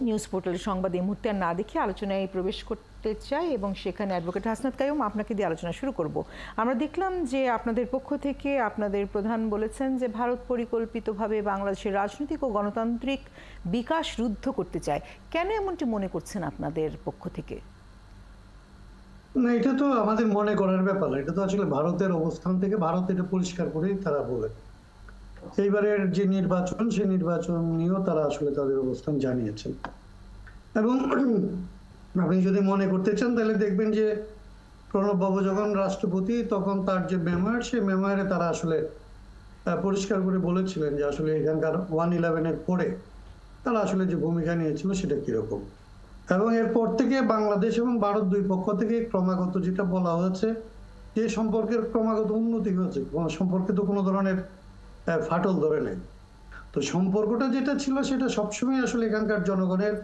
News পোর্টালের সংবাদ এই মুহূর্তে আর না দেখে আলোচনায় প্রবেশ করতে চাই এবং সেখানে অ্যাডভোকেট হাসনাত কাইয়ুম আপনাকে দিয়ে আলোচনা শুরু করব। আমরা দেখলাম যে আপনাদের পক্ষ থেকে আপনাদের প্রধান বলেছেন যে ভারত পরিকল্পিতভাবে বাংলাদেশের রাজনৈতিক ও গণতান্ত্রিক বিকাশ রুদ্ধ করতে চায়। কেন এমনটি মনে করছেন আপনাদের পক্ষ থেকে? না, এটা তো আমাদের মনে করার ব্যাপার না। এটা তো আসলে ভারতের অবস্থান থেকে ভারত এটা পরিষ্কার করেই তারা বলে। এইবারের যে নির্বাচন, সেই নির্বাচন নিয়েও তারা আসলে তাদের অবস্থান জানিয়েছেন। এবং আপনি যদি মনে করতে চান তাহলে দেখবেন যে প্রণব বাবু যখন রাষ্ট্রপতি তখন তার যে মেমোয়ার, সেই মেমোয়ারে তারা আসলে পরিষ্কার করে বলেছিলেন যে আসলে এখানকার 111-এর পরে তারা আসলে যে ভূমিকা নিয়েছিল সেটা কিরকম। এবং এরপর থেকে বাংলাদেশ এবং ভারত দুই পক্ষ থেকে ক্রমাগত যেটা বলা হয়েছে যে সম্পর্কের ক্রমাগত উন্নতি হয়েছে, সম্পর্কে তো কোনো ধরনের ফাটল ধরে নেই। তো সম্পর্কটা যেটা ছিল সেটা সবসময় আসলে এখানকার জনগণের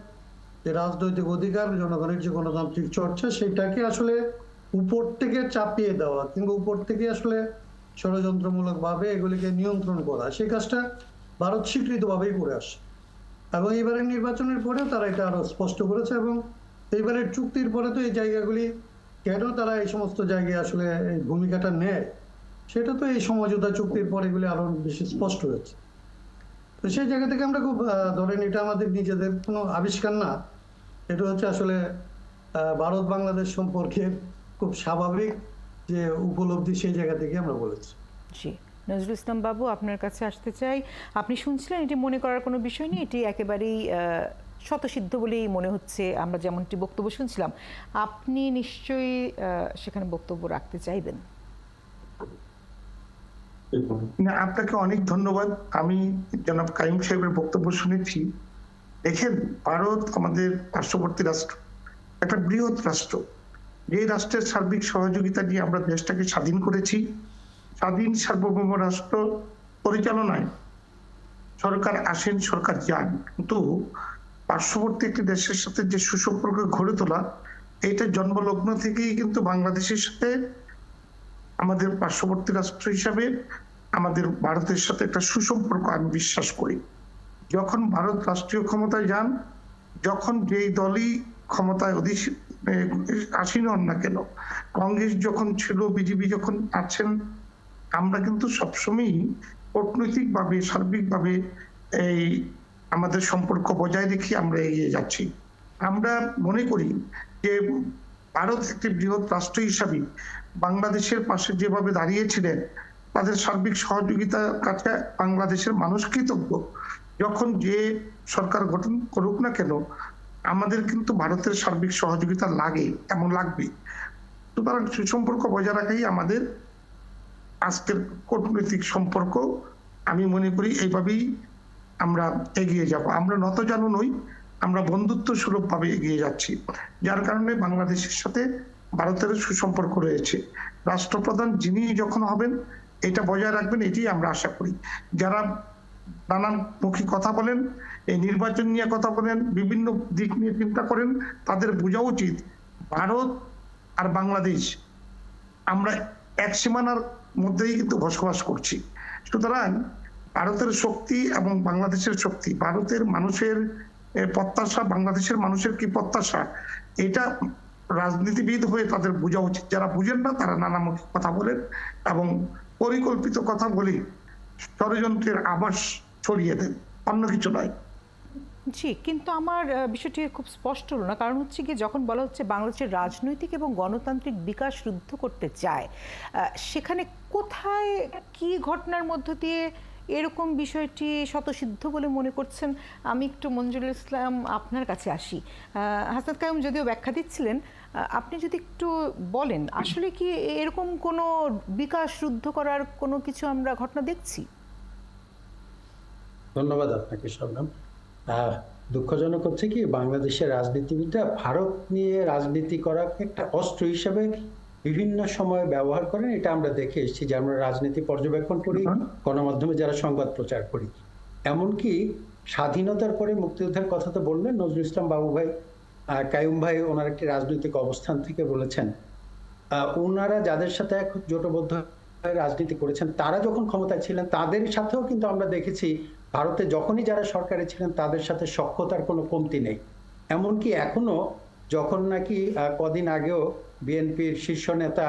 যে রাজনৈতিক অধিকার, জনগণের যে গণতান্ত্রিক চর্চা, সেটাকে আসলে উপর থেকে চাপিয়ে দেওয়া কিংবা উপর থেকে আসলে ষড়যন্ত্রমূলক ভাবে এগুলিকে নিয়ন্ত্রণ করা, সেই কাজটা ভারত স্বীকৃতভাবেই করে আসে। এবং এইবারের নির্বাচনের পরেও তারা এটা আরো স্পষ্ট করেছে। এবং এইবারের চুক্তির পরে তো এই জায়গাগুলি কেন তারা এই সমস্ত জায়গায় আসলে এই ভূমিকাটা নেয়, সেটা তো এই সমঝোতা চুক্তির পরে এগুলি আরো বেশি স্পষ্ট হয়েছে। তো সেই জায়গা থেকে আমরা খুব ধরেন এটা আমাদের নিজেদের কোনো আবিষ্কার না, এটা হচ্ছে আসলে ভারত বাংলাদেশ সম্পর্কের খুব স্বাভাবিক যে উপলব্ধি, সেই জায়গা থেকে আমরা বলেছি। জি, নজরুল ইসলাম বাবু আপনার কাছে আসতে চাই। আপনি শুনছিলেন এটি মনে করার কোনো বিষয় নেই, এটি একেবারেই স্বতঃসিদ্ধ বলেই মনে হচ্ছে, আমরা যেমনটি বক্তব্য শুনছিলাম। আপনি নিশ্চয়ই সেখানে বক্তব্য রাখতে চাইবেন। না, আপনাকে অনেক ধন্যবাদ। আমি জনাব কাইয়ুম সাহেবের বক্তব্য শুনেছি। দেখেন, ভারত আমাদের পার্শ্ববর্তী রাষ্ট্র, একটা বৃহৎ রাষ্ট্র। যে রাষ্ট্রের সার্বিক সহযোগিতা নিয়ে আমরা দেশটাকে স্বাধীন করেছি। স্বাধীন সার্বভৌম রাষ্ট্র পরিচালনায় সরকার আসেন, সরকার যান, কিন্তু পার্শ্ববর্তী একটি দেশের সাথে যে সুসম্পর্ক গড়ে তোলা, এটা জন্মলগ্ন থেকেই কিন্তু বাংলাদেশের সাথে আমাদের পার্শ্ববর্তী রাষ্ট্র হিসাবে আমাদের ভারতের সাথে একটা সুসম্পর্ক আমি বিশ্বাস করি। যখন ভারত রাষ্ট্রীয় ক্ষমতায় যান, যখন যেই দলই ক্ষমতায় আসীন হন না কেন, কংগ্রেস যখন ছিল, বিজেপি যখন আছেন, আমরা কিন্তু সবসময়ই কূটনৈতিকভাবে সার্বিকভাবে এই আমাদের সম্পর্ক বজায় রেখে আমরা এগিয়ে যাচ্ছি। আমরা মনে করি যে ভারত একটি বৃহৎ রাষ্ট্র হিসাবে বাংলাদেশের পাশে যেভাবে দাঁড়িয়েছিলেন, তাদের সার্বিক সহযোগিতার কাছে বাংলাদেশের মানুষ কৃতজ্ঞ। যখন যে সরকার গঠন করুক না কেন, আমাদের কিন্তু ভারতের সার্বিক সহযোগিতা লাগে, এমন লাগবে। সুতরাং সুসম্পর্ক বজায় রাখাই আমাদের আজকের কূটনৈতিক সম্পর্ক। আমি মনে করি এইভাবেই আমরা এগিয়ে যাব। আমরা নতজানু নই, আমরা বন্ধুত্ব সুলভ ভাবে এগিয়ে যাচ্ছি, যার কারণে বাংলাদেশের সাথে ভারতের সুসম্পর্ক রয়েছে। রাষ্ট্রপ্রধান যিনি যখন হবেন, এটা বজায় রাখবেন, এটি আমরা আশা করি। যারা নানান মুখী কথা বলেন, এই নির্বাচন নিয়ে কথা বলেন, বিভিন্ন দিক নিয়ে চিন্তা করেন, তাদের বোঝা উচিত ভারত আর বাংলাদেশ আমরা এক সীমানার মধ্যেই কিন্তু বসবাস করছি। সুতরাং ভারতের শক্তি এবং বাংলাদেশের শক্তি, ভারতের মানুষের প্রত্যাশা, বাংলাদেশের মানুষের কি প্রত্যাশা, এটা রাজনীতিবিদ হয়ে তাদের বোঝা উচিত। যারা বুঝেন না, তারা নানামুখী কথা বলেন এবং পরিকল্পিত কথা বলে ষড়যন্ত্রের আভাস ছড়িয়ে দেন, অন্য কিছু নয়। জি, কিন্তু আমার বিষয়টি খুব স্পষ্ট হলো না। কারণ হচ্ছে কি, যখন বলা হচ্ছে বাংলাদেশের রাজনৈতিক এবং গণতান্ত্রিক বিকাশ রুদ্ধ করতে চায়, সেখানে কোথায় কি ঘটনার মধ্য দিয়ে এরকম বিষয়টি স্বতঃসিদ্ধ বলে মনে করছেন? আমি একটু মঞ্জুরুল ইসলাম আপনার কাছে আসি। হাসনাত কাইয়ুম যদিও ব্যাখ্যা দিচ্ছিলেন, আপনি যদি একটু বলেন আসলে কি এরকম কোনো বিকাশ রুদ্ধ করার কোনো কিছু আমরা ঘটনা দেখছি? ধন্যবাদ আপনাকে শবনম। দুঃখজনক হচ্ছে কি, বাংলাদেশের রাজনীতিবিদরা ভারত নিয়ে রাজনীতি করাকে একটা অস্ত্র হিসেবে বিভিন্ন সময় ব্যবহার করেন। এটা আমরা দেখে এসেছি, যে আমরা রাজনীতি পর্যবেক্ষণ করি, গণমাধ্যমে যারা সংবাদ প্রচার করি। এমনকি স্বাধীনতার পরে মুক্তিযুদ্ধের কথা তো বললেন নজরুল ইসলাম বাবু ভাই, কাইয়ুম ভাই ওনার একটি রাজনৈতিক অবস্থান থেকে বলেছেন, ওনারা যাদের সাথে জোটবদ্ধ রাজনীতি করেছেন, তারা যখন ক্ষমতায় ছিলেন তাদের সাথেও কিন্তু আমরা দেখেছি ভারতে যখনই যারা সরকারে ছিলেন তাদের সাথে সখ্যতার কোনো কমতি নেই। এমনকি এখনো যখন নাকি কদিন আগেও বিএনপির শীর্ষ নেতা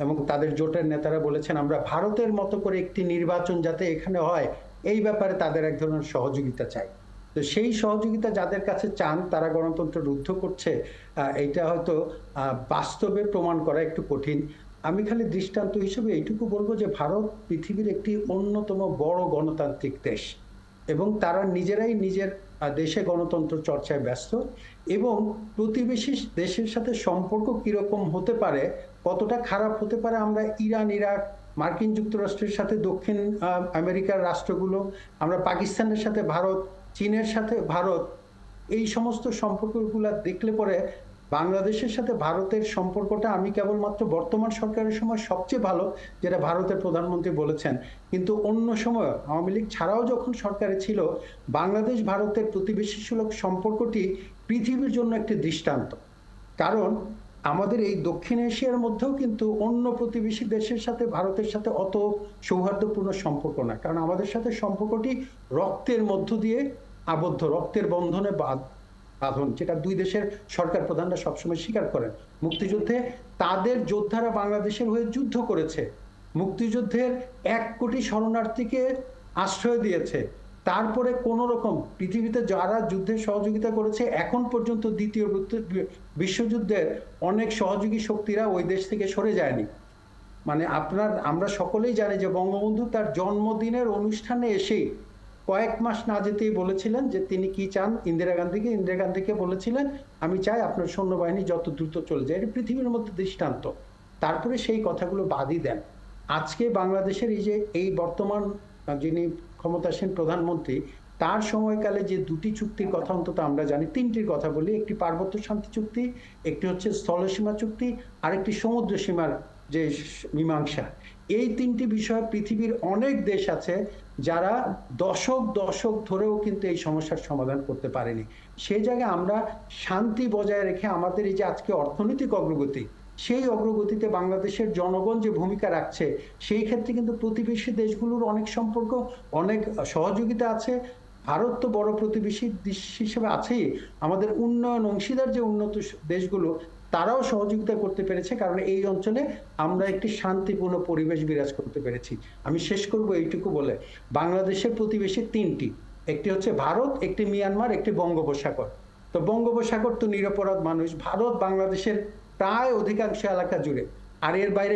এবং তাদের জোটের নেতারা বলেছেন আমরা ভারতের মতো করে একটি নির্বাচন যাতে এখানে হয় এই ব্যাপারে তাদের এক ধরনের সহযোগিতা চাই। তো সেই সহযোগিতা যাদের কাছে চান তারা গণতন্ত্র রুদ্ধ করছে, এইটা হয়তো বাস্তবে প্রমাণ করা একটু কঠিন। আমি খালি দৃষ্টান্ত হিসেবে এইটুকু বলবো যে ভারত পৃথিবীর একটি অন্যতম বড় গণতান্ত্রিক দেশ এবং তারা নিজেরাই নিজের দেশে গণতন্ত্র চর্চায় ব্যস্ত এবং প্রতিবেশী দেশের সাথে সম্পর্ক কিরকম হতে পারে, কতটা খারাপ হতে পারে আমরা ইরান, ইরাক, মার্কিন যুক্তরাষ্ট্রের সাথে দক্ষিণ আমেরিকার রাষ্ট্রগুলো, আমরা পাকিস্তানের সাথে ভারত, চীনের সাথে ভারত, এই সমস্ত সম্পর্কগুলো দেখলে পরে বাংলাদেশের সাথে ভারতের সম্পর্কটা আমি কেবলমাত্র বর্তমান সরকারের সময় সবচেয়ে ভালো, যেটা ভারতের প্রধানমন্ত্রী বলেছেন, কিন্তু অন্য সময় আওয়ামী লীগ ছাড়াও যখন সরকারে ছিল বাংলাদেশ ভারতের প্রতিবেশী সুলভ সম্পর্কটি পৃথিবীর জন্য একটি দৃষ্টান্ত। কারণ আমাদের এই দক্ষিণ এশিয়ার মধ্যেও কিন্তু অন্য প্রতিবেশী দেশের সাথে ভারতের সাথে অত সৌহার্দ্যপূর্ণ সম্পর্ক না, কারণ আমাদের সাথে সম্পর্কটি রক্তের মধ্য দিয়ে আবদ্ধ, রক্তের বন্ধনে বাঁধন, যেটা দুই দেশের সরকার প্রধানরা সবসময় স্বীকার করেন। মুক্তিযুদ্ধে তাদের যোদ্ধারা বাংলাদেশের হয়ে যুদ্ধ করেছে, মুক্তিযুদ্ধের 1 কোটি শরণার্থীকে আশ্রয় দিয়েছে, তারপরে কোন রকম পৃথিবীতে যারা যুদ্ধে সহযোগিতা করেছে এখন পর্যন্ত দ্বিতীয় বিশ্বযুদ্ধের অনেক সহযোগী শক্তিরা ওই দেশ থেকে সরে যায়নি। মানে আমরা সকলেই জানি যে বঙ্গবন্ধু তার জন্মদিনের অনুষ্ঠানে এসেই কয়েক মাস না যেতেই বলেছিলেন যে তিনি কি চান ইন্দিরা গান্ধীকে বলেছিলেন আমি চাই আপনার সৈন্যবাহিনী যত দ্রুত চলে যায়, এটা পৃথিবীর মধ্যে দৃষ্টান্ত। তারপরে সেই কথাগুলো বাদই দেন। আজকে বাংলাদেশের এই বর্তমান যিনি ক্ষমতাসীন প্রধানমন্ত্রী, তার সময়কালে যে 2টি চুক্তির কথা অন্তত আমরা জানি, 3টির কথা বলি, একটি পার্বত্য শান্তি চুক্তি, একটি হচ্ছে স্থলসীমা চুক্তি, আর একটি সমুদ্র সীমার যে মীমাংসা। এই 3টি বিষয়ে পৃথিবীর অনেক দেশ আছে যারা দশক ধরেও কিন্তু এই সমস্যার সমাধান করতে পারেনি। সেই জায়গায় আমরা শান্তি বজায় রেখে আমাদের এই যে আজকে অর্থনৈতিক অগ্রগতি, সেই অগ্রগতিতে বাংলাদেশের জনগণ যে ভূমিকা রাখছে, সেই ক্ষেত্রে কিন্তু প্রতিবেশী দেশগুলোর অনেক সম্পর্ক, অনেক সহযোগিতা আছে। ভারত তো বড় প্রতিবেশী দেশ হিসেবে আছেই, আমাদের উন্নয়ন অংশীদার যে উন্নত দেশগুলো তারাও সহযোগিতা করতে পেরেছে, কারণ এই অঞ্চলে আমরা একটি শান্তিপূর্ণ পরিবেশ বিরাজ করতে পেরেছি। আমি শেষ করব এইটুকু বলে, বাংলাদেশের প্রতিবেশী 3টি, একটি হচ্ছে ভারত, একটি মিয়ানমার, একটি বঙ্গোপসাগর। তো বঙ্গোপসাগর তো নিরপরাধ মানুষ, ভারত বাংলাদেশের প্রায় অধিকাংশ এলাকা জুড়ে, আর এর বাইরে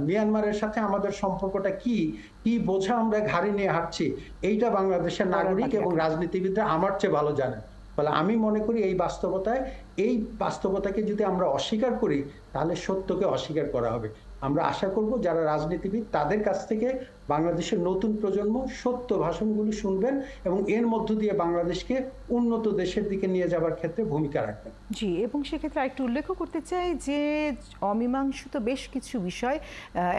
মিয়ানমারের সাথে আমাদের সম্পর্কটা কি বোঝা আমরা ঘাড়ে নিয়ে হাঁটছি, এইটা বাংলাদেশের নাগরিক এবং রাজনীতিবিদরা আমার চেয়ে ভালো জানেন। ফলে আমি মনে করি এই বাস্তবতাকে যদি আমরা অস্বীকার করি তাহলে সত্যকে অস্বীকার করা হবে। আমরা আশা করব যারা রাজনীতিবিদ তাদের কাছ থেকে বাংলাদেশের নতুন প্রজন্ম সত্য ভাষণগুলি শুনবেন এবং এর মধ্য দিয়ে বাংলাদেশকে উন্নত দেশের দিকে নিয়ে যাবার ক্ষেত্রে ভূমিকা রাখবেন। জি, এবং সেক্ষেত্রে আরেকটু উল্লেখ করতে চাই যে অমীমাংসিত বেশ কিছু বিষয়,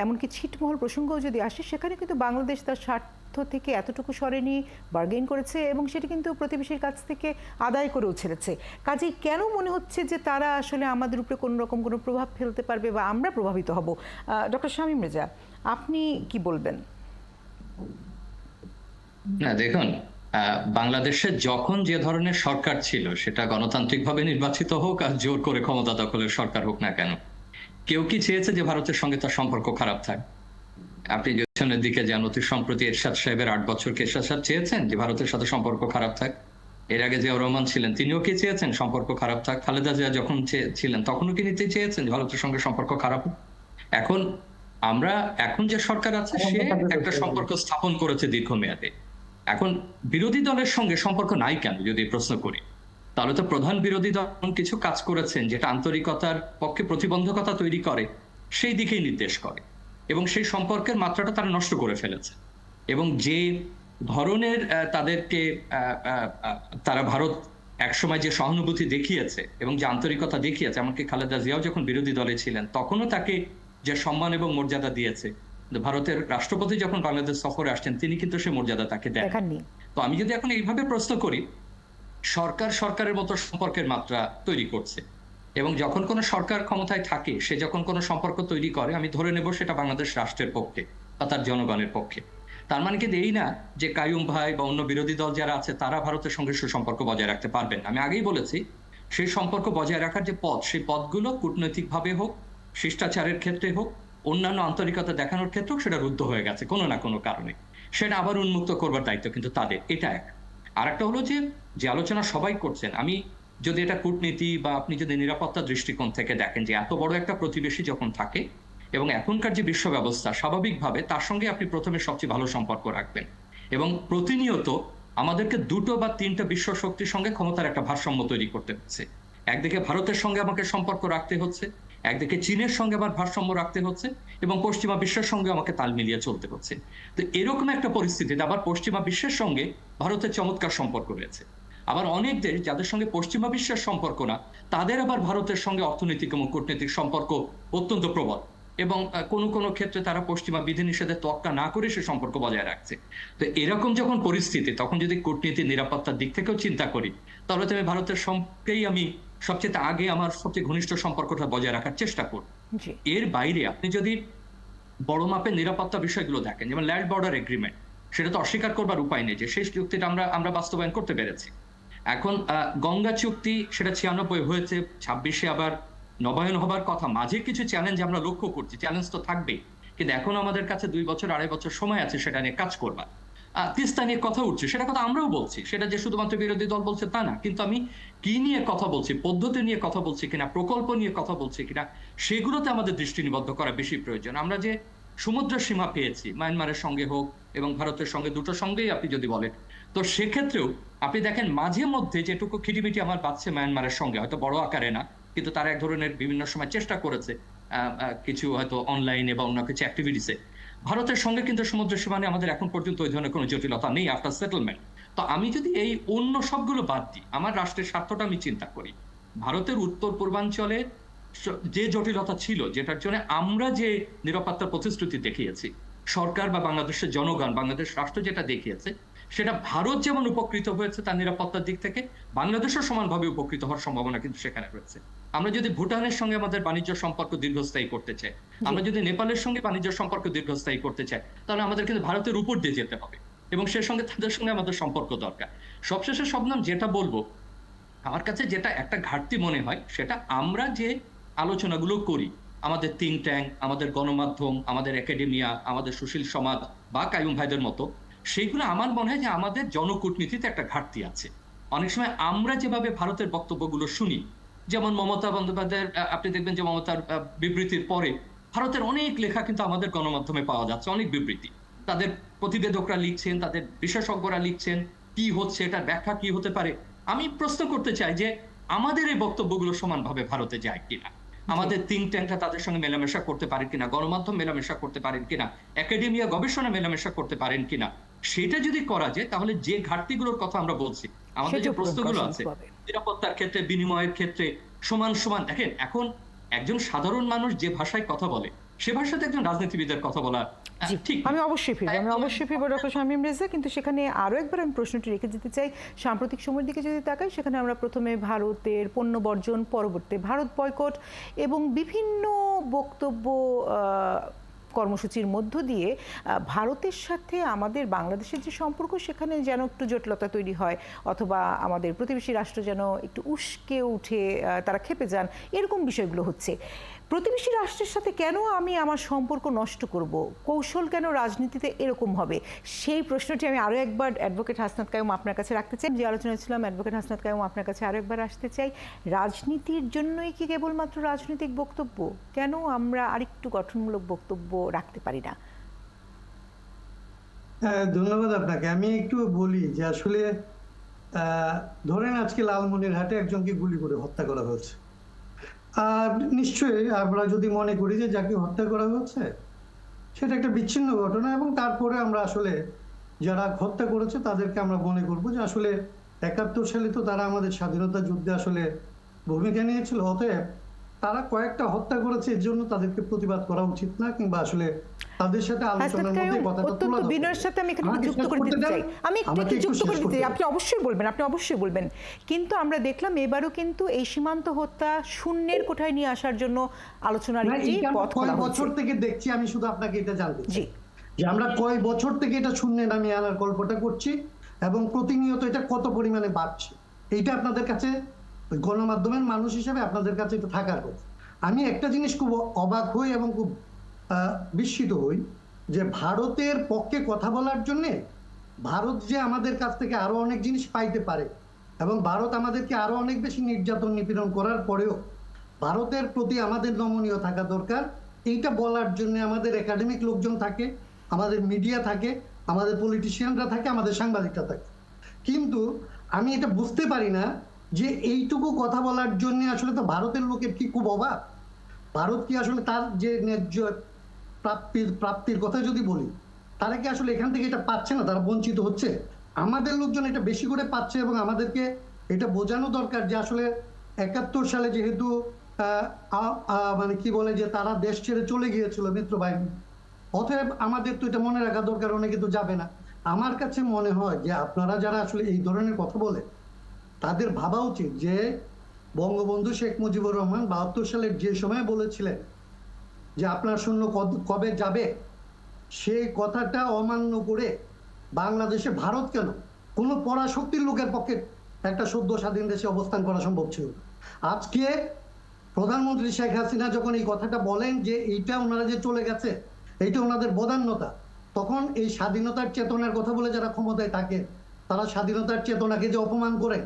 এমনকি ছিটমহল প্রসঙ্গও যদি আসে, সেখানে কিন্তু বাংলাদেশ তার স্বার্থ থেকে এতটুকু সরেনি, বার্গেন করেছে এবং সেটি কিন্তু প্রতিবেশীর কাছ থেকে আদায় করেও ছেড়েছে। কাজেই কেন মনে হচ্ছে যে তারা আসলে আমাদের উপরে কোনো রকম কোনো প্রভাব ফেলতে পারবে বা আমরা প্রভাবিত হব? ডক্টর শামীম রেজা, আপনি কি বলবেন? না, দেখুন, বাংলাদেশে যখন যে ধরনের সরকার ছিল, সেটা গণতান্ত্রিকভাবে নির্বাচিত হোক আর জোর করে ক্ষমতা দখলের সরকার হোক না কেন, কেউ কি চেয়েছে যে ভারতের সঙ্গে তার সম্পর্ক খারাপ থাক? আপনি পেছনের দিকে যান, অতি সম্প্রতি এরশাদ সাহেবের 8 বছরকে এরশাদ সাহেব চেয়েছেন যে ভারতের সাথে সম্পর্ক খারাপ থাক? এর আগে জিয়াউর রহমান ছিলেন, তিনিও কি চেয়েছেন সম্পর্ক খারাপ থাক? খালেদা জিয়া যখন ছিলেন তখনও কি নিতে চেয়েছেন যে ভারতের সঙ্গে সম্পর্ক খারাপ হোক? এখন যে সরকার আছে সে একটা সম্পর্ক স্থাপন করেছে দীর্ঘমেয়াদে। এখন বিরোধী দলের সঙ্গে সম্পর্ক নাই কেন যদি প্রশ্ন করি, তাহলে তো প্রধান বিরোধী দল কিছু কাজ করেছেন যেটা আন্তরিকতার পক্ষে প্রতিবন্ধকতা তৈরি করে, সেই দিকেই নির্দেশ করে এবং সেই সম্পর্কের মাত্রাটা তারা নষ্ট করে ফেলেছে। এবং যে ধরনের তারা ভারত একসময় যে সহানুভূতি দেখিয়েছে এবং যে আন্তরিকতা দেখিয়েছে, এমনকি খালেদা জিয়াও যখন বিরোধী দলে ছিলেন তখনও তাকে যে সম্মান এবং মর্যাদা দিয়েছে, ভারতের রাষ্ট্রপতি যখন বাংলাদেশ সফরে আসছেন তিনি কিন্তু সে মর্যাদা তাকে দেননি। তো আমি যদি এখন এইভাবে প্রশ্ন করি, সরকারের মতো সম্পর্কের মাত্রা তৈরি করছে এবং যখন কোনো সরকার ক্ষমতায় থাকে সে যখন কোনো সম্পর্ক তৈরি করে, আমি ধরে নেব সেটা বাংলাদেশ রাষ্ট্রের পক্ষে বা তার জনগণের পক্ষে। তার মানে কিন্তু এই না যে কাইয়ুম ভাই বা অন্য বিরোধী দল যারা আছে তারা ভারতের সঙ্গে সুসম্পর্ক বজায় রাখতে পারবেন না। আমি আগেই বলেছি সেই সম্পর্ক বজায় রাখার যে পথ, সেই পথগুলো কূটনৈতিকভাবে হোক, শিষ্টাচারের ক্ষেত্রে হোক, অন্যান্য আন্তরিকতা দেখানোর ক্ষেত্রেও সেটা রুদ্ধ হয়ে গেছে কোনো না কোনো কারণে। সেটা আবার উন্মুক্ত করবার দায়িত্ব কিন্তু তাদের। এটা এক। আর একটা হলো যে আলোচনা সবাই করছেন, আমি যদি এটা কূটনীতি বা আপনি যদি নিরাপত্তা দৃষ্টিকোণ থেকে দেখেন যে এত বড় একটা প্রতিবেশী যখন থাকে এবং এখনকার যে বিশ্ব ব্যবস্থা, স্বাভাবিকভাবে তার সঙ্গে আপনি প্রথমে সবচেয়ে ভালো সম্পর্ক রাখবেন এবং প্রতিনিয়ত আমাদেরকে দুটো বা তিনটা বিশ্ব শক্তির সঙ্গে ক্ষমতার একটা ভারসাম্য তৈরি করতে হচ্ছে। একদিকে ভারতের সঙ্গে আমাকে সম্পর্ক রাখতে হচ্ছে, একদিকে চীনের সঙ্গে আবার ভারসাম্য রাখতে হচ্ছে এবং পশ্চিমা বিশ্বের সঙ্গে আমাকে তাল মিলিয়ে চলতে হচ্ছে। তো এরকম একটা পরিস্থিতিতে আবার পশ্চিমা বিশ্বের সঙ্গে ভারতের চমৎকার সম্পর্ক রয়েছে। আবার অনেক দেশ যাদের সঙ্গে পশ্চিমা বিশ্বের সম্পর্ক না, তাদের আবার ভারতের সঙ্গে অর্থনৈতিক এবং কূটনৈতিক সম্পর্ক অত্যন্ত প্রবল এবং কোনো কোনো ক্ষেত্রে তারা পশ্চিমা বিধিনিষেধের তোয়াক্কা না করে সে সম্পর্ক বজায় রাখছে। তো এরকম যখন পরিস্থিতি, তখন যদি কূটনীতি নিরাপত্তার দিক থেকেও চিন্তা করি, তাহলে তো আমি ভারতের সঙ্গেই আমি সবচেয়ে আগে আমার সবচেয়ে ঘনিষ্ঠ সম্পর্কটা বজায় রাখার চেষ্টা করব। জি। এর বাইরে আপনি যদি বড় মাপের নিরাপত্তা বিষয়গুলো দেখেন, যেমন ল্যান্ড বর্ডার এগ্রিমেন্ট, সেটা তো অস্বীকার করবার উপায় নেই যে সেই চুক্তিটা আমরা বাস্তবায়ন করতে পেরেছি। এখন গঙ্গা চুক্তি সেটা 96 হয়েছে, 26-এ আবার নবায়ন হবার কথা। মাঝে কিছু চ্যালেঞ্জ আমরা লক্ষ্য করছি, চ্যালেঞ্জ তো থাকবেই, কিন্তু এখন আমাদের কাছে 2 বছর 2.5 বছর সময় আছে সেটা নিয়ে কাজ করবার। তিস্তা নিয়ে কথা উঠছে, সেটা কথা আমরাও বলছি, সেটা যে শুধুমাত্র বিরোধী দল বলছে তা না, কিন্তু আমি কি নিয়ে কথা বলছি, পদ্ধতি নিয়ে কথা বলছি কিনা, প্রকল্প নিয়ে কথা বলছি কিনা, সেগুলোতে আমাদের দৃষ্টি নিবদ্ধ করা বেশি প্রয়োজন। আমরা যে সমুদ্র সীমা পেয়েছি মায়ানমারের সঙ্গে হোক এবং ভারতের সঙ্গে, দুটোর সঙ্গেই আপনি যদি বলেন, তো সেক্ষেত্রেও আপনি দেখেন মাঝে মধ্যে যেটুকু খিটিমিটি আমার বাড়ছে মায়ানমারের সঙ্গে, হয়তো বড় আকারে না, কিন্তু তারা এক ধরনের বিভিন্ন সময় চেষ্টা করেছে কিছু হয়তো অনলাইনে বা অন্য কিছু অ্যাক্টিভিটিসে। ভারতের সঙ্গে কিন্তু সমুদ্র সীমানে আমাদের এখন পর্যন্ত ওই ধরনের কোনো জটিলতা নেই আফটার সেটেলমেন্ট। তো আমি যদি এই অন্য সবগুলো বাদ দিই, আমার রাষ্ট্রের স্বার্থটা আমি চিন্তা করি, ভারতের উত্তর পূর্বাঞ্চলে যে জটিলতা ছিল, যেটার জন্য আমরা যে নিরাপত্তার প্রতিশ্রুতি দেখিয়েছি, সরকার বা বাংলাদেশের জনগণ, বাংলাদেশ রাষ্ট্র যেটা দেখিয়েছে, সেটা ভারত যেমন উপকৃত হয়েছে তার নিরাপত্তার দিক থেকে, বাংলাদেশও সমানভাবে উপকৃত হওয়ার সম্ভাবনা কিন্তু সেখানে রয়েছে। আমরা যদি ভুটানের সঙ্গে আমাদের বাণিজ্য সম্পর্ক দীর্ঘস্থায়ী করতে চাই, আমরা যদি নেপালের সঙ্গে বাণিজ্য সম্পর্ক দীর্ঘস্থায়ী করতে চাই, তাহলে আমাদের কিন্তু ভারতের উপর দিয়ে যেতে হবে এবং সেই সঙ্গে তাদের সঙ্গে আমাদের সম্পর্ক দরকার। সবশেষে শবনম যেটা বলবো, আমার কাছে যেটা একটা ঘাটতি মনে হয়, সেটা আমরা যে আলোচনাগুলো করি, আমাদের থিঙ্ক ট্যাঙ্ক, আমাদের গণমাধ্যম, আমাদের একাডেমিয়া, আমাদের সুশীল সমাজ বা কাইয়ুম ভাইদের মতো, সেইগুলো আমার মনে হয় যে আমাদের জনকূটনীতিতে একটা ঘাটতি আছে। অনেক সময় আমরা যেভাবে ভারতের বক্তব্যগুলো শুনি, যেমন মমতা বন্দ্যোপাধ্যায়ের, আপনি দেখবেন যে মমতার বিবৃতির পরে ভারতের অনেক লেখা কিন্তু আমাদের গণমাধ্যমে পাওয়া যাচ্ছে, অনেক বিবৃতি। তাদের প্রতিবেদকরা লিখছেন, তাদের বিশেষজ্ঞরা লিখছেন, কি হচ্ছে, এটার ব্যাখ্যা কি হতে পারে। আমি প্রশ্ন করতে চাই যে আমাদের এই বক্তব্যগুলো সমানভাবে ভারতে যায় কিনা, আমাদের থিঙ্ক ট্যাঙ্কটা তাদের সঙ্গে মেলামেশা করতে পারেন কিনা, গণমাধ্যম মেলামেশা করতে পারেন কিনা, একাডেমিয়া গবেষণা মেলামেশা করতে পারেন কিনা। সেটা যদি করা যায়, তাহলে যে ঘাটতিগুলোর কথা আমরা বলছি, আমাদের যে প্রশ্নগুলো আছে নিরাপত্তার ক্ষেত্রে, বিনিময়ের ক্ষেত্রে সমান সমান, দেখেন এখন একজন সাধারণ মানুষ যে ভাষায় কথা বলে, সে ভাষাতে একজন রাজনীতিবিদের কথা বলা ঠিক। আমি অবশ্যই ফিরবো ডক্টর শামীম রেজা, কিন্তু সেখানে আরো একবার আমি প্রশ্নটি রেখে যেতে চাই। সাম্প্রতিক সময়ের দিকে যদি তাকাই, সেখানে আমরা প্রথমে ভারতের পণ্য বর্জন, পরবর্তী ভারত বয়কট এবং বিভিন্ন বক্তব্য কর্মসূচির মধ্য দিয়ে ভারতের সাথে আমাদের বাংলাদেশের যে সম্পর্ক, সেখানে যেন একটু জটিলতা তৈরি হয়, অথবা আমাদের প্রতিবেশী রাষ্ট্র যেন একটু উস্কে উঠে তারা খেপে যান, এরকম বিষয়গুলো হচ্ছে। প্রতিবেশী রাষ্ট্রের সাথে কেন আমি আমার সম্পর্ক নষ্ট করব, কৌশল কেন রাজনীতিতে এরকম হবে, সেই প্রশ্নটি আমি আরও একবার অ্যাডভোকেট হাসনাত কাইয়ুম আপনার কাছে রাখতে চাই। যে আলোচনা ছিলাম, অ্যাডভোকেট হাসনাত কাইয়ুম আপনার কাছে আরও একবার আসতে চাই। রাজনীতির জন্যই কি কেবলমাত্র রাজনৈতিক বক্তব্য, কেন আমরা আরেকটু গঠনমূলক বক্তব্য রাখতে পারি না? ধন্যবাদ আপনাকে। আমি একটু বলি যে আসলে ধরেন আজকে লালমনিরহাটে একজনকে গুলি করে হত্যা করা হয়েছে, আর নিশ্চয়ই আমরা যদি মনে করি যে যাকে হত্যা করা হচ্ছে সেটা একটা বিচ্ছিন্ন ঘটনা, এবং তারপরে আমরা আসলে যারা হত্যা করেছে তাদেরকে আমরা মনে করবো যে আসলে 71 সালে তো তারা আমাদের স্বাধীনতা যুদ্ধে আসলে ভূমিকা নিয়েছিল, অতএব তারা কয়েকটা হত্যা করেছে, এর জন্য তাদেরকে প্রতিবাদ করা উচিত না, কিংবা আসলে তাদের সাথে আলোচনার মধ্যে কথাটা তোলা দরকার। বিনয়ের সাথে আমি এখানে যুক্ত করে দিতে চাই, আমি একটু যুক্ত করে দিতে চাই। আপনি অবশ্যই বলবেন, কিন্তু আমরা দেখলাম এবারও কিন্তু এই সীমান্ত হত্যা শূন্যের কোঠায় নিয়ে আসার জন্য আলোচনার একটি পথ খোলা হচ্ছে। বছর থেকে দেখছি, আমি শুধু আপনাকে এটা জানতে চাই যে আমরা কয় বছর থেকে এটা শূন্যে নামিয়ে আনার গল্পটা করছি এবং প্রতিনিয়ত এটা কত পরিমাণে বাড়ছে, এইটা আপনাদের কাছে গণমাধ্যমের মানুষ হিসেবে আপনাদের কাছে এটা থাকার কথা। আমি একটা জিনিস খুব অবাক হই এবং খুব বিস্মিত হই যে ভারতের পক্ষে কথা বলার জন্যে ভারত যে আমাদের কাছ থেকে আরো অনেক জিনিস পাইতে পারে এবং ভারত আমাদেরকে আরো অনেক বেশি নির্যাতন নিপীড়ন করার পরেও ভারতের প্রতি আমাদের নমনীয় থাকা দরকার, এইটা বলার জন্য আমাদের একাডেমিক লোকজন থাকে, আমাদের মিডিয়া থাকে, আমাদের পলিটিশিয়ানরা থাকে, আমাদের সাংবাদিকরা থাকে। কিন্তু আমি এটা বুঝতে পারি না যে এইটুকু কথা বলার জন্য আসলে তো ভারতের লোকের কি খুব অভাব? ভারত কি আসলে তার যে ন্যায্য প্রাপ্তির কথা যদি বলি, তারা কি আসলে এখান থেকে এটা পাচ্ছে না, তারা বঞ্চিত হচ্ছে? আমাদের লোকজন এটা বেশি করে পাচ্ছে এবং আমাদেরকে এটা বোঝানো দরকার যে আসলে ৭১ সালে যেহেতু মানে কি বলে যে তারা দেশ ছেড়ে চলে গিয়েছিল মিত্রবাহিনী, অতএব আমাদের তো এটা মনে রাখা দরকার, অনেকে তো যাবে না। আমার কাছে মনে হয় যে আপনারা যারা আসলে এই ধরনের কথা বলে তাদের ভাবা উচিত যে বঙ্গবন্ধু শেখ মুজিবুর রহমান ৭২ সালের যে সময় বলেছিলেন যে আপনার সৈন্য কবে যাবে, সেই কথাটা অমান্য করে বাংলাদেশে ভারত কেন কোনো পরাশক্তির লোকের পক্ষে একটা সদ্য স্বাধীন দেশে অবস্থান করা সম্ভব ছিল না। আজকে প্রধানমন্ত্রী শেখ হাসিনা যখন এই কথাটা বলেন যে এইটা ওনারা যে চলে গেছে এইটা ওনাদের বদান্যতা, তখন এই স্বাধীনতার চেতনার কথা বলে যারা ক্ষমতায় থাকে তারা স্বাধীনতার চেতনাকে যে অপমান করেন,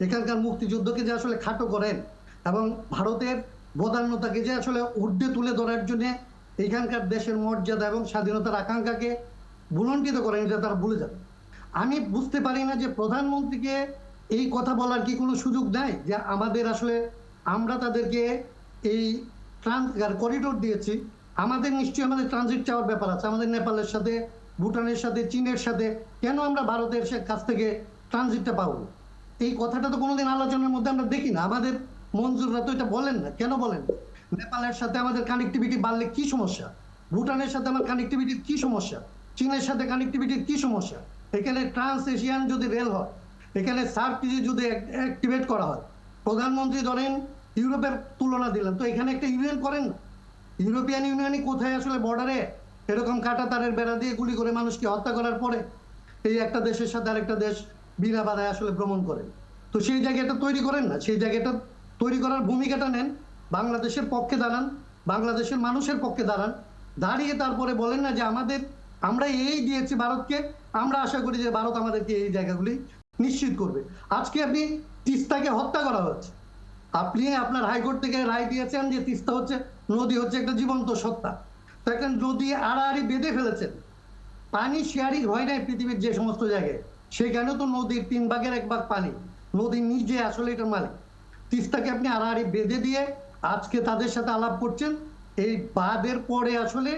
এখানকার মুক্তিযুদ্ধকে যে আসলে খাটো করেন এবং ভারতের বদান্যতাকে যে আসলে ঊর্ধ্বে তুলে ধরার জন্য এখানকার দেশের মর্যাদা এবং স্বাধীনতার আকাঙ্ক্ষাকে ভুলণ্ঠিত করেন, এটা তারা ভুলে যাবে। আমি বুঝতে পারি না যে প্রধানমন্ত্রীকে এই কথা বলার কি কোনো সুযোগ নাই যে আমাদের আসলে আমরা তাদেরকে এই করিডোর দিয়েছি, আমাদের নিশ্চয়ই আমাদের ট্রানজিট চাওয়ার ব্যাপার আছে, আমাদের নেপালের সাথে, ভুটানের সাথে, চীনের সাথে, কেন আমরা ভারতের কাছ থেকে ট্রানজিটটা পাবো? এই কথাটা তো কোনোদিন আলোচনার মধ্যে আমরা দেখি না। আমাদের মঞ্জুররা তো এটা বলেন না, কেন বলেন? নেপালের সাথে আমাদের কানেক্টিভিটি বাড়লে কি সমস্যা? ভুটানের সাথে আমার কানেক্টিভিটির কি সমস্যা? চীনের সাথে কানেক্টিভিটির কি সমস্যা? এখানে ট্রান্স এশিয়ান যদি রেল হয়, এখানে সার্কটিজি যদি অ্যাক্টিভেট করা হয়, প্রধানমন্ত্রী ধরেন ইউরোপের তুলনা দিলেন, তো এখানে একটা ইউনিয়ন করেন না। ইউরোপিয়ান ইউনিয়নই কোথায় আসলে বর্ডারে এরকম কাঁটা তারের বেড়া দিয়ে গুলি করে মানুষকে হত্যা করার পরে এই একটা দেশের সাথে আরেকটা দেশ বিনা বাধায় আসলে ভ্রমণ করেন? তো সেই জায়গাটা তৈরি করেন না, সেই জায়গাটা তৈরি করার ভূমিকাটা নেন, বাংলাদেশের পক্ষে দাঁড়ান, বাংলাদেশের মানুষের পক্ষে দাঁড়ান, দাঁড়িয়ে তারপরে বলেন না যে আমরা এই দিয়েছি ভারতকে, আমরা আশা করি যে ভারত আমাদেরকে এই জায়গাগুলি নিশ্চিত করবে। আজকে আপনি তিস্তাকে হত্যা করা হচ্ছে, আপনি আপনার হাইকোর্ট থেকে রায় দিয়েছেন যে তিস্তা হচ্ছে নদী, হচ্ছে একটা জীবন্ত সত্তা, তো একটা নদী আড়াআড়ি বেঁধে ফেলেছেন, পানি শেয়ারিং হয় নাই পৃথিবীর যে সমস্ত জায়গায়, সেখানেও তো নদীর 3/1 পানি, নদী নিজে আসলে এটার মালিক। তিস্তাকে আপনি আড়াআড়ি বেঁধে দিয়ে আজকে তাদের সাথে আলাপ করছেন, এই বাঁধের পরে আসলে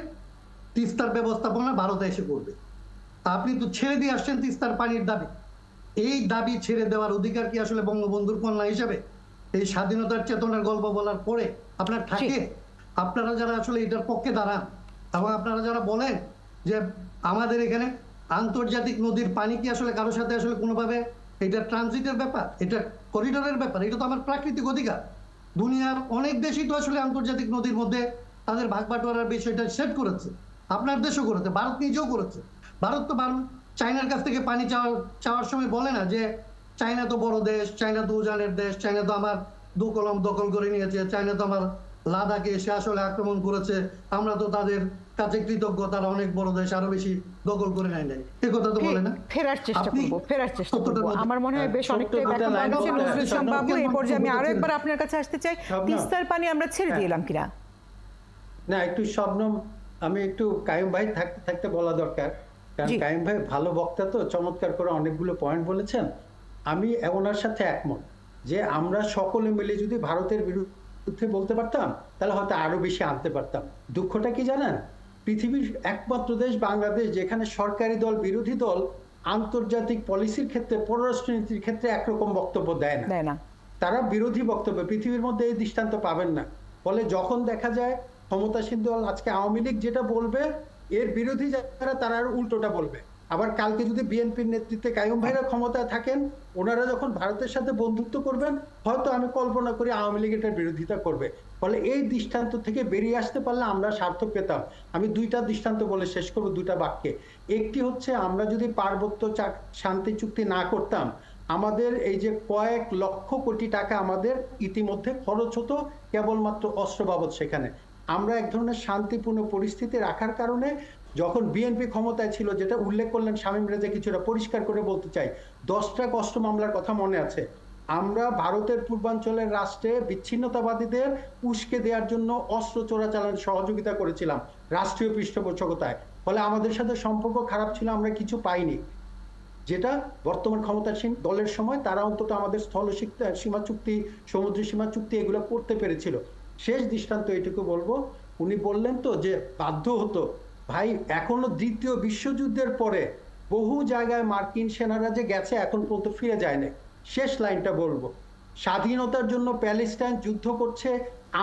তিস্তার ব্যবস্থাপনা ভারতে এসে করবে। আপনি তো ছেড়ে দিয়ে আসছেন তিস্তার পানির দাবি, এই দাবি ছেড়ে দেওয়ার অধিকার কি আসলে বঙ্গবন্ধুর কন্যা হিসাবে এই স্বাধীনতার চেতনার গল্প বলার পরে আপনার থাকে? আপনারা যারা আসলে এটার পক্ষে দাঁড়ান এবং আপনারা যারা বলেন যে আমাদের এখানে আন্তর্জাতিক নদীর পানি কি আসলে কারোর সাথে আসলে কোনোভাবে এটা ট্রানজিটের ব্যাপার, এটা করিডোরের ব্যাপার, এটা তো আমার প্রাকৃতিক অধিকার। দুনিয়ার অনেক দেশই তো আসলে আন্তর্জাতিক নদীর মধ্যে তাদের ভাগ বাটোয়ারার বিষয়টা সেট করেছে, আপনার দেশও করেছে, ভারত নিজেও করেছে। ভারত তো চায়নার কাছ থেকে পানি চাওয়ার সময় বলে না যে চায়না তো বড় দেশ, চায়না তো উজানের দেশ, চায়না তো আমার দোকলম দখল করে নিয়েছে, চায়না তো আমার লাদাখে এসে আসলে আক্রমণ করেছে, আমরা তো তাদের কাছে কৃতজ্ঞ, তারা অনেক বড় দেশ, আরো বেশি দখল করে নেয় নাই, এ কথা তো বলে না। ফেরার চেষ্টা করব। আমার মনে হয় বেশ অনেকটাই ব্যাখ্যা করা হয়েছে নজরুল ইসলাম বাবু। এই পর্যায়ে আমি আরো একবার আপনার কাছে আসতে চাই, তিস্তার পানি আমরা ছেড়ে দিলাম কিনা? না, একটু শবনম, আমি একটু কাইম ভাই থাকতে বলা দরকার, কারণ কাইম ভাই ভালো বক্তা, তো চমৎকার করে অনেকগুলো পয়েন্ট বলেছেন। আমি ওনার সাথে একমত যে আমরা সকলে মিলে যদি ভারতের বিরুদ্ধে বলতে পারতাম তাহলে হয়তো আরো বেশি আনতে পারতাম। দুঃখটা কি জানেন, পৃথিবীর একমাত্র দেশ বাংলাদেশ যেখানে সরকারি দল বিরোধী দল আন্তর্জাতিক পলিসির ক্ষেত্রে, পররাষ্ট্রনীতির ক্ষেত্রে একরকম বক্তব্য দেয় না, তারা বিরোধী বক্তব্য, পৃথিবীর মধ্যে এই দৃষ্টান্ত পাবেন না। ফলে যখন দেখা যায় ক্ষমতাসীন দল, আজকে আওয়ামী লীগ যেটা বলবে এর বিরোধী যারা তারা উল্টোটা বলবে, আবার কালকে যদি বিএনপির নেতৃত্বে কাইয়ুম ভাইরা ক্ষমতায় থাকেন, ওনারা যখন ভারতের সাথে বন্ধুত্ব করবেন, হয়তো আমি কল্পনা করি আওয়ামী লীগ এটার বিরোধিতা করবে। ফলে এই দৃষ্টান্ত থেকে বেরিয়ে আসতে পারলে আমরা সার্থক পেতাম। আমি দুইটা দৃষ্টান্ত বলে শেষ করবো দুটা বাক্যে। একটি হচ্ছে, আমরা যদি পার্বত্য শান্তি চুক্তি না করতাম, আমাদের এই যে কয়েক লক্ষ কোটি টাকা আমাদের ইতিমধ্যে খরচ হতো কেবলমাত্র অস্ত্র বাবদ। সেখানে আমরা এক ধরনের শান্তিপূর্ণ পরিস্থিতি রাখার কারণে, যখন বিএনপি ক্ষমতায় ছিল, যেটা উল্লেখ করলেন শামীম রেজা, কিছুটা পরিষ্কার করে বলতে চাই, 10টা অস্ত্র মামলার কথা মনে আছে। আমরা ভারতের পূর্বাঞ্চলের রাষ্ট্রে বিচ্ছিন্নতাবাদীদের উস্কে দেওয়ার জন্য অস্ত্র চোরাচালানের সহযোগিতা করেছিলাম রাষ্ট্রীয় পৃষ্ঠপোষকতায়। ফলে আমাদের সাথে সম্পর্ক খারাপ ছিল, আমরা কিছু পাইনি। যেটা বর্তমান ক্ষমতাসীন দলের সময় তারা অন্তত আমাদের স্থল সীমা চুক্তি, সমুদ্র সীমা চুক্তি এগুলো করতে পেরেছিল। শেষ দৃষ্টান্ত এটুকু বলবো, উনি বললেন তো যে বাধ্য হতো, ভাই এখনো দ্বিতীয় বিশ্বযুদ্ধের পরে বহু জায়গায় মার্কিন সেনারা যে গেছে এখন পর্যন্ত ফিরে যায় না। শেষ লাইনটা বলবো, স্বাধীনতার জন্য প্যালেস্টাইন যুদ্ধ করছে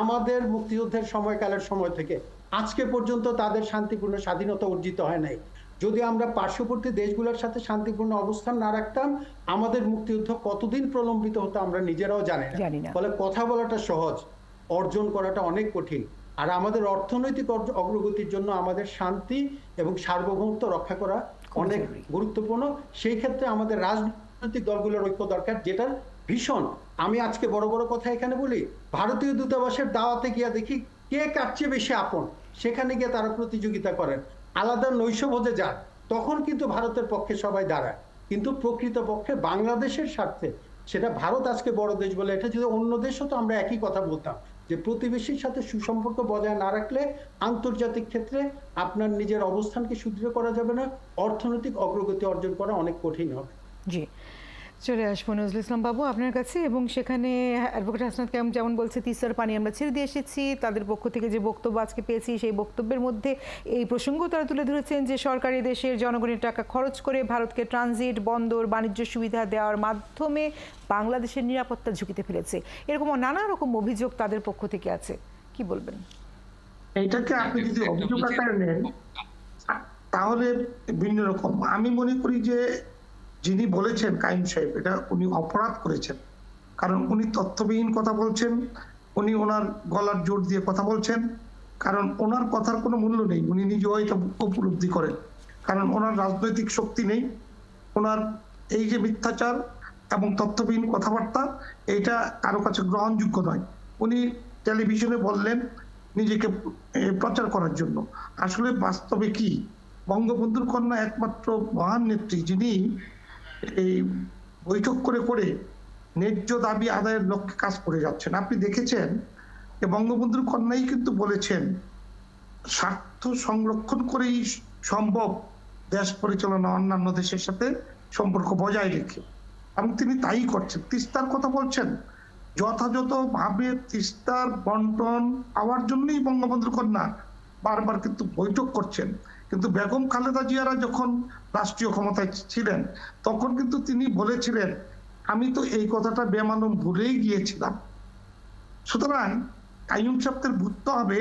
আমাদের মুক্তিযুদ্ধের সময়কালের সময় থেকে আজকে পর্যন্ত তাদের শান্তিপূর্ণ স্বাধীনতা অর্জিত হয় নাই। যদি আমরা পার্শ্ববর্তী দেশগুলোর সাথে শান্তিপূর্ণ অবস্থান না রাখতাম, আমাদের মুক্তিযুদ্ধ কতদিন প্রলম্বিত হতো আমরা নিজেরাও জানি না। ফলে কথা বলাটা সহজ, অর্জন করাটা অনেক কঠিন। আর আমাদের অর্থনৈতিক অগ্রগতির জন্য আমাদের শান্তি এবং সার্বভৌমত্ব রক্ষা করা অনেক গুরুত্বপূর্ণ। সেই ক্ষেত্রে আমাদের রাজনৈতিক দলগুলোর ঐক্য দরকার, যেটা ভীষণ। আমি আজকে বড় বড় কথা এখানে বলি, ভারতীয় দূতাবাসের দাওয়াতে গিয়ে দেখি কে কার চেয়ে বেশি আপন, সেখানে গিয়ে তারা প্রতিযোগিতা করেন, আলাদা নৈশভোজে যান, তখন কিন্তু ভারতের পক্ষে সবাই দাঁড়ায়। কিন্তু প্রকৃতপক্ষে বাংলাদেশের স্বার্থে, সেটা ভারত আজকে বড় দেশ বলে, এটা যদি অন্য দেশ হতো আমরা একই কথা বলতাম, যে প্রতিবেশীর সাথে সুসম্পর্ক বজায় না রাখলে আন্তর্জাতিক ক্ষেত্রে আপনার নিজের অবস্থানকে সুদৃঢ় করা যাবে না, অর্থনৈতিক অগ্রগতি অর্জন করা অনেক কঠিন হবে। জি, চলে আসবো নজরুল ইসলাম বাবু আপনার কাছে। এবং সেখানে অ্যাডভোকেট হাসনাত কাইয়ুম যেমন বলছে তিস্তার পানি আমরা ছেড়ে দিয়ে এসেছি, তাদের পক্ষ থেকে যে বক্তব্য আজকে পেয়েছি সেই বক্তব্যের মধ্যে এই প্রসঙ্গ তারা তুলে ধরেছেন যে সরকারি দেশের জনগণের টাকা খরচ করে ভারতকে ট্রানজিট, বন্দর, বাণিজ্য সুবিধা দেওয়ার মাধ্যমে বাংলাদেশের নিরাপত্তা ঝুঁকিতে ফেলেছে, এরকম নানা রকম অভিযোগ তাদের পক্ষ থেকে আছে। কি বলবেন? এইটাকে আপনি যদি অভিযোগ আকারে নেন তাহলে ভিন্ন রকম। আমি মনে করি যে যিনি বলেছেন কাইয়ুম সাহেব, এটা উনি অপরাধ করেছেন, কারণ উনি তথ্যবিহীন কথা বলছেন, উনি ওনার গলার জোর দিয়ে কথা বলছেন, কারণ ওনার কথার কোনো মূল্য নেই, উনি নিজেও এটা উপলব্ধি করেন, কারণ ওনার রাজনৈতিক শক্তি নেই। ওনার এই যে মিথ্যাচার এবং তথ্যবিহীন কথাবার্তা, এইটা কারো কাছে গ্রহণযোগ্য নয়। উনি টেলিভিশনে বললেন নিজেকে প্রচার করার জন্য, আসলে বাস্তবে কি বঙ্গবন্ধুর কন্যা একমাত্র মহান নেত্রী যিনি এই বৈঠক করে করে ন্যায্য দাবি আদায়ের লক্ষ্যে কাজ করে যাচ্ছেন। আপনি দেখেছেন যে বঙ্গবন্ধুর কন্যাই কিন্তু বলেছেন স্বার্থ সংরক্ষণ করেই সম্ভব দেশ পরিচালনা অন্যান্য দেশের সাথে সম্পর্ক বজায় রেখে, এবং তিনি তাই করছেন। তিস্তার কথা বলছেন, যথাযথভাবে তিস্তার বন্টন পাওয়ার জন্যই বঙ্গবন্ধুর কন্যা বারবার কিন্তু বৈঠক করছেন। কিন্তু বেগম খালেদা জিয়ারা যখন রাষ্ট্রীয় ক্ষমতায় ছিলেন তখন কিন্তু তিনি বলেছিলেন আমি তো এই কথাটা বেমালুম ভুলেই গিয়েছিলাম। সুতরাং কাইয়ুম সাহেবদের বুঝতে হবে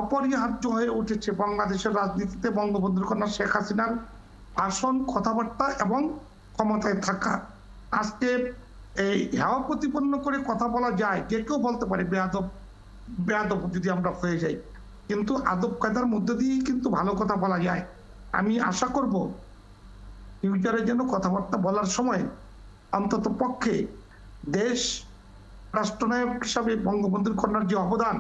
অপরিহার্য হয়ে উঠেছে বাংলাদেশের রাজনীতিতে বঙ্গবন্ধুর কন্যা শেখ হাসিনার ভাষণ, কথাবার্তা এবং ক্ষমতায় থাকা। আজকে এই হেওয়া প্রতিপন্ন করে কথা বলা যায়, যে কেউ বলতে পারে বেয়াদব যদি আমরা হয়ে যাই, কিন্তু আদব কায়দার মধ্যে দিয়েই কিন্তু ভালো কথা বলা যায়। আমি আশা করব ফিউচারে যেন কথাবার্তা বলার সময় অন্তত পক্ষে দেশ রাষ্ট্রনায়ক হিসাবে বঙ্গবন্ধুর কন্যার যে অবদান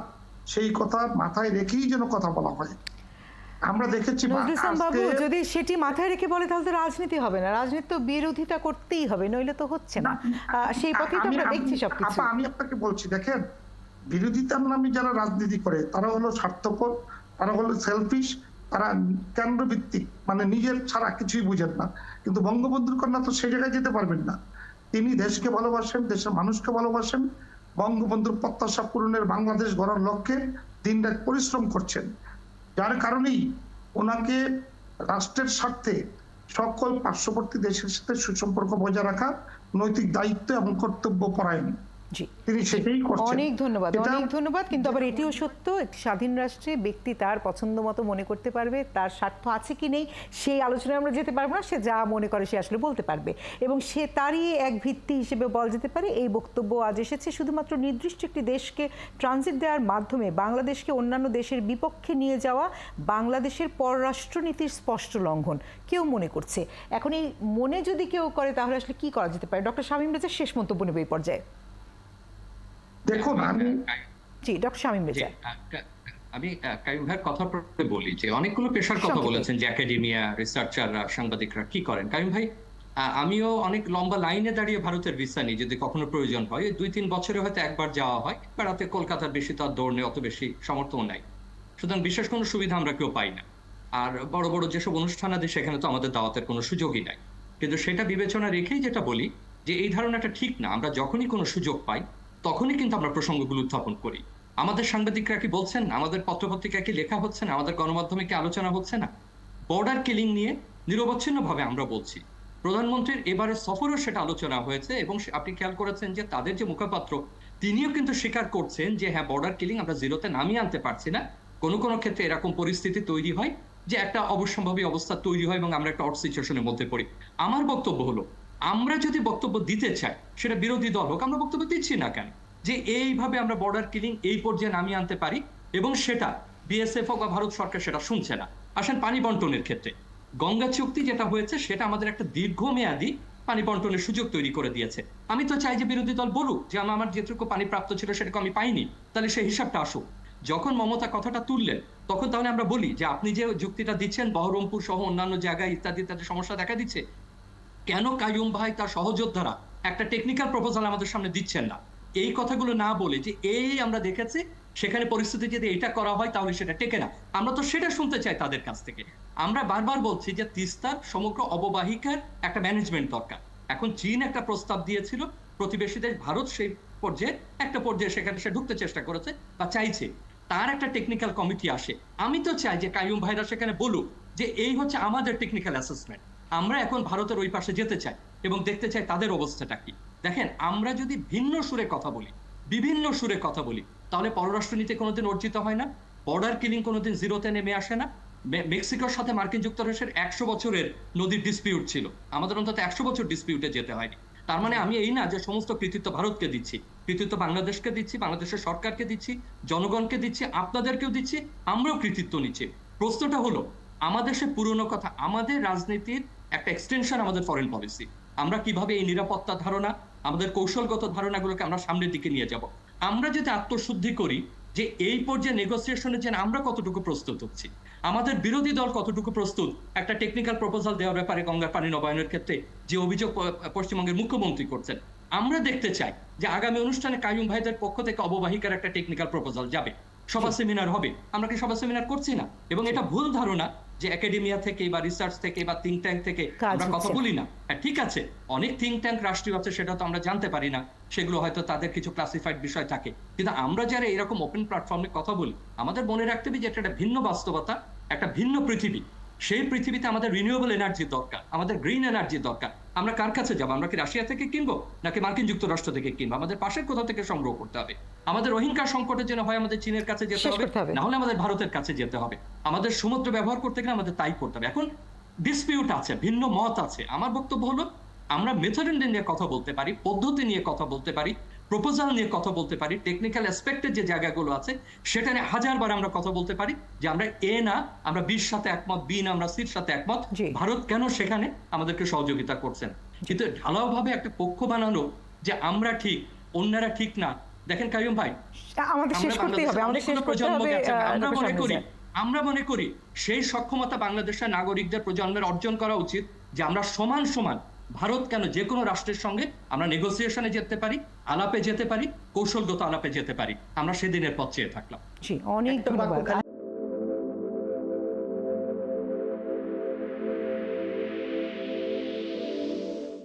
সেই কথা মাথায় রেখেই যেন কথা বলা হয়। আমরা দেখেছি বাবু, যদি সেটি মাথায় রেখে বলে তাহলে তো রাজনীতি হবে না, রাজনীতি তো বিরোধিতা করতেই হবে, নইলে তো হচ্ছে না। সেই পথেই তো আমরা দেখছি সবকিছু। আমি আপনাকে বলছি, দেখেন বিরোধিতার নামে যারা রাজনীতি করে তারা হলো স্বার্থপর, তারা হলো সেলফিশ, তারা কেন্দ্রভিত্তিক, মানে নিজের ছাড়া কিছুই বুঝেন না। কিন্তু বঙ্গবন্ধুর কন্যা তো সেই জায়গায় যেতে পারবেন না। তিনি দেশকে ভালোবাসেন, দেশের মানুষকে ভালোবাসেন, বঙ্গবন্ধুর প্রত্যাশা পূরণের বাংলাদেশ গড়ার লক্ষ্যে দিনরাত পরিশ্রম করছেন, যার কারণেই ওনাকে রাষ্ট্রের স্বার্থে সকল পার্শ্ববর্তী দেশের সাথে সুসম্পর্ক বজায় রাখা নৈতিক দায়িত্ব এবং কর্তব্য পরায়ণ জি, তিনি সেটাই করছেন। অনেক ধন্যবাদ, এটা- অনেক ধন্যবাদ। কিন্তু আবার এটিও সত্য, একটি স্বাধীন রাষ্ট্রে ব্যক্তি তার পছন্দ মতো মনে করতে পারবে, তার স্বার্থ আছে কি নেই সেই আলোচনায় আমরা যেতে পারবো না, সে যা মনে করে সে আসলে বলতে পারবে, এবং সে তারই এক ভিত্তি হিসেবে বলা যেতে পারে এই বক্তব্য আজ এসেছে শুধুমাত্র নির্দিষ্ট একটি দেশকে ট্রানজিট দেওয়ার মাধ্যমে বাংলাদেশকে অন্যান্য দেশের বিপক্ষে নিয়ে যাওয়া বাংলাদেশের পররাষ্ট্রনীতির স্পষ্ট লঙ্ঘন কেউ মনে করছে। এখন এই মনে যদি কেউ করে তাহলে আসলে কি করা যেতে পারে? ডক্টর শামীম রেজা শেষ মন্তব্য নেবে এই পর্যায়ে। দেখুন, জি, ডক্টর শামীম রেজা। আমি কাইয়ুম ভাইয়ের কথা প্রসঙ্গে বলি যে অনেকগুলো পেশার কথা সংক্ষেপে। বলেছেন, যে একাডেমিয়া, রিসার্চাররা, সাংবাদিকরা কি করেন। কাইয়ুম ভাই, আমিও অনেক লম্বা লাইনে দাঁড়িয়ে ভারতের ভিসা নিই যদি কখনো প্রয়োজন হয়। 2-3 বছরে হয়তো একবার যাওয়া হয়, বেড়াতে কলকাতার বেশি তো আর দৌড় নেই, অত বেশি সামর্থ্য নাই, সুতরাং বিশেষ কোনো সুবিধা আমরা কেউ পাই না। আর বড় বড় যেসব অনুষ্ঠান আছে সেখানে তো আমাদের দাওয়াতের কোনো সুযোগই নাই। কিন্তু সেটা বিবেচনা রেখেই যেটা বলি যে এই ধারণাটা ঠিক না। আমরা যখনই কোনো সুযোগ পাই তখনই কিন্তু আমরা প্রসঙ্গগুলো উত্থাপন করি। আমাদের সাংবাদিকরা কি বলছেন, আমাদের পত্রপত্রিকা কি লেখা হচ্ছে না, আমাদের গণমাধ্যমে কি আলোচনা হচ্ছে না? বর্ডার কিলিং নিয়ে নিরবচ্ছিন্নভাবে আমরা বলছি। প্রধানমন্ত্রীর এবারে সফরেও সেটা আলোচনা হয়েছে, এবং আপনি খেয়াল করেছেন যে তাদের যে মুখপাত্র তিনিও কিন্তু স্বীকার করছেন যে হ্যাঁ, বর্ডার কিলিং আমরা জিরোতে নামিয়ে আনতে পারছি না। কোনো কোনো ক্ষেত্রে এরকম পরিস্থিতি তৈরি হয় যে একটা অবশ্যম্ভাবী অবস্থা তৈরি হয় এবং আমরা একটা অড সিচুয়েশনের মধ্যে পড়ি। আমার বক্তব্য হলো, আমরা যদি বক্তব্য দিতে চাই, সেটা বিরোধী দল হোক, আমরা বক্তব্য দিচ্ছি না কেন যে এইভাবে আমরা বর্ডার কিলিং এই পর্যায়ে নামিয়ে আনতে পারি, এবং সেটা বিএসএফ হোক বা ভারত সরকার সেটা শুনছে না। আসেন পানি বন্টনের ক্ষেত্রে, গঙ্গা চুক্তি যেটা হয়েছে সেটা আমাদের একটা দীর্ঘমেয়াদী পানি বন্টনের সুযোগ তৈরি করে দিয়েছে। আমি তো চাই যে বিরোধী দল বলুক যে আমার যেটুকু পানি প্রাপ্ত ছিল সেটাকে আমি পাইনি, তাহলে সেই হিসাবটা আসুক। যখন মমতা কথাটা তুললেন তখন তাহলে আমরা বলি যে আপনি যে যুক্তিটা দিচ্ছেন বহরমপুর সহ অন্যান্য জায়গায় ইত্যাদি ইত্যাদি সমস্যা দেখা দিচ্ছে, কেন কাইয়ুম ভাই তার সহযোদ্ধারা একটা টেকনিক্যাল প্রপোজাল আমাদের সামনে দিচ্ছেন না? এই কথাগুলো না বলে যে এই আমরা দেখেছি সেখানে পরিস্থিতি যদি এটা করা হয় তাহলে সেটা টেকে না, আমরা তো সেটা শুনতে চাই তাদের কাছ থেকে। আমরা বারবার বলছি যে তিস্তার সমগ্র অববাহিকার একটা ম্যানেজমেন্ট দরকার। এখন চীন একটা প্রস্তাব দিয়েছিল, প্রতিবেশী দেশ ভারত সেই পর্যায়ে একটা পর্যায়ে সেখানে সে ঢুকতে চেষ্টা করেছে বা চাইছে, তার একটা টেকনিক্যাল কমিটি আসে। আমি তো চাই যে কাইয়ুম ভাইরা সেখানে বলুক যে এই হচ্ছে আমাদের টেকনিক্যাল অ্যাসেসমেন্ট, আমরা এখন ভারতের ওই পাশে যেতে চাই এবং দেখতে চাই তাদের অবস্থাটা কি। দেখেন, আমরা যদি ভিন্ন সুরে কথা বলি, বিভিন্ন সুরে কথা বলি, তাহলে পররাষ্ট্রনীতি কোনোদিন অর্জিত হয় না, বর্ডার কিলিং কোনোদিন জিরোতে নেমে আসে না। মেক্সিকোর সাথে মার্কিন যুক্তরাষ্ট্রের 100 বছরের নদীর ডিসপিউট ছিল, আমাদের অন্তত 100 বছর ডিসপিউটে যেতে হয়নি। তার মানে আমি এই না যে সমস্ত কৃতিত্ব ভারতকে দিচ্ছি, কৃতিত্ব বাংলাদেশকে দিচ্ছি, বাংলাদেশের সরকারকে দিচ্ছি, জনগণকে দিচ্ছি, আপনাদেরকেও দিচ্ছি, আমরাও কৃতিত্ব নিচ্ছি। প্রশ্নটা হলো, আমাদের সে পুরনো কথা, আমাদের রাজনীতির একটা এক্সটেনশন আমাদের ফরেন পলিসি, আমরা কিভাবে এই নিরাপত্তা ধারণা, আমাদের কৌশলগত ধারণাগুলোকে আমরা সামনের দিকে নিয়ে যাব। আমরা যদি আত্মশুদ্ধি করি যে এই পর্যায়ে নেগোসিয়েশনের জন্য আমরা কতটুকু প্রস্তুত হচ্ছি, আমাদের বিরোধী দল কতটুকু প্রস্তুত একটা টেকনিক্যাল প্রপোজাল দেওয়ার ব্যাপারে গঙ্গার পানি নবায়নের ক্ষেত্রে যে অভিযোগ পশ্চিমবঙ্গের মুখ্যমন্ত্রী করছেন, আমরা দেখতে চাই যে আগামী অনুষ্ঠানে কাইয়ুম ভাইদের পক্ষ থেকে অববাহিকার একটা টেকনিক্যাল প্রপোজাল যাবে, সভা সেমিনার হবে। আমরা কি সভা সেমিনার করছি না? এবং এটা ভুল ধারণা যে একাডেমিয়া থেকে বা রিসার্চ থেকে বা থিঙ্ক ট্যাঙ্ক থেকে আমরা কথা বলি না। হ্যাঁ, ঠিক আছে, অনেক থিঙ্ক ট্যাঙ্ক রাষ্ট্রীয় আছে, সেটা তো আমরা জানতে পারি না, সেগুলো হয়তো তাদের কিছু ক্লাসিফাইড বিষয় থাকে। কিন্তু আমরা যারা এরকম ওপেন প্ল্যাটফর্মে কথা বলি, আমাদের মনে রাখতে হবে যে এটা একটা ভিন্ন বাস্তবতা, একটা ভিন্ন পৃথিবী। সেই পৃথিবীতে আমাদের রিনিউয়েবল এনার্জি দরকার, আমাদের গ্রিন এনার্জি দরকার। আমরা কার কাছে যাবো? আমরা কি রাশিয়া থেকে কিনবো নাকি মার্কিন যুক্তরাষ্ট্র থেকে কিনবো? আমাদের পাশের কোথাও থেকে সংগ্রহ করতে হবে। আমাদের রোহিঙ্গা সংকটের জন্য হয় আমাদের চীনের কাছে যেতে হবে, না হলে আমাদের ভারতের কাছে যেতে হবে। আমাদের সমুদ্র ব্যবহার করতে গেলে আমাদের তাই করতে হবে। এখন ডিসপিউট আছে, ভিন্ন মত আছে। আমার বক্তব্য হলো, আমরা মেথড নিয়ে কথা বলতে পারি, পদ্ধতি নিয়ে কথা বলতে পারি, প্রপোজাল নিয়ে কথা বলতে পারি, টেকনিক্যাল অ্যাসপেক্টের যে জায়গাগুলো আছে সেটা নিয়ে হাজারবার আমরা কথা বলতে পারি যে আমরা এ না, আমরা বির সাথে একমত, বি না, আমরা সির সাথে একমত, ভারত কেন সেখানে আমাদেরকে সহযোগিতা করছেন। কিন্তু ঢালাও ভাবে একটা পক্ষ বানানো যে আমরা ঠিক অন্যরা ঠিক না, দেখেন কাইয়ুম ভাই, আমাদের শেষ করতেই হবে, আমাদের শেষ করতে হবে। আমরা মনে করি সেই সক্ষমতা বাংলাদেশের নাগরিকদের প্রজন্মের অর্জন করা উচিত যে আমরা সমান সমান ভারত কেন যে কোনো রাষ্ট্রের সঙ্গে আমরা নেগোসিয়েশনে যেতে পারি, আলাপে যেতে পারি, কৌশলগত আলাপে যেতে পারি। আমরা সেদিনের পথ চেয়ে থাকলাম। জি, অনেক ধন্যবাদ।